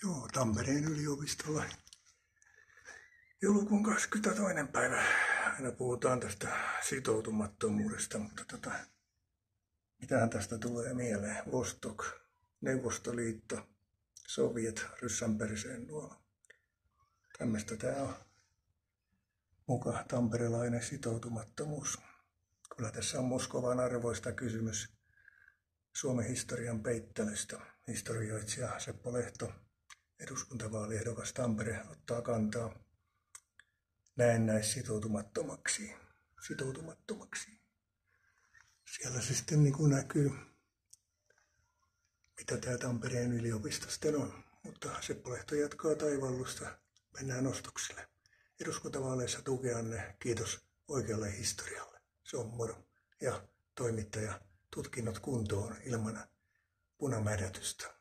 Joo, Tampereen yliopistolla. Joulukuun 22. päivä. Aina puhutaan tästä sitoutumattomuudesta, mutta mitähän tästä tulee mieleen? Vostok, Neuvostoliitto, Sovjet, ryssänperseen nuola. Tämmöistä tää on muka tamperelainen sitoutumattomuus. Kyllä tässä on Moskovan arvoista kysymys Suomen historian peittelystä. Historioitsija Seppo Lehto, eduskuntavaaliehdokas Tampere, ottaa kantaa näennäissitoutumattomaksi. Siellä se sitten näkyy, mitä tämä Tampereen yliopisto sitten on. Mutta Seppo Lehto jatkaa taivallusta. Mennään ostoksille. Eduskuntavaaleissa tukeanne. Kiitos oikealle historialle. Se on moro. Ja toimittaja tutkinnot kuntoon ilman punamädätystä.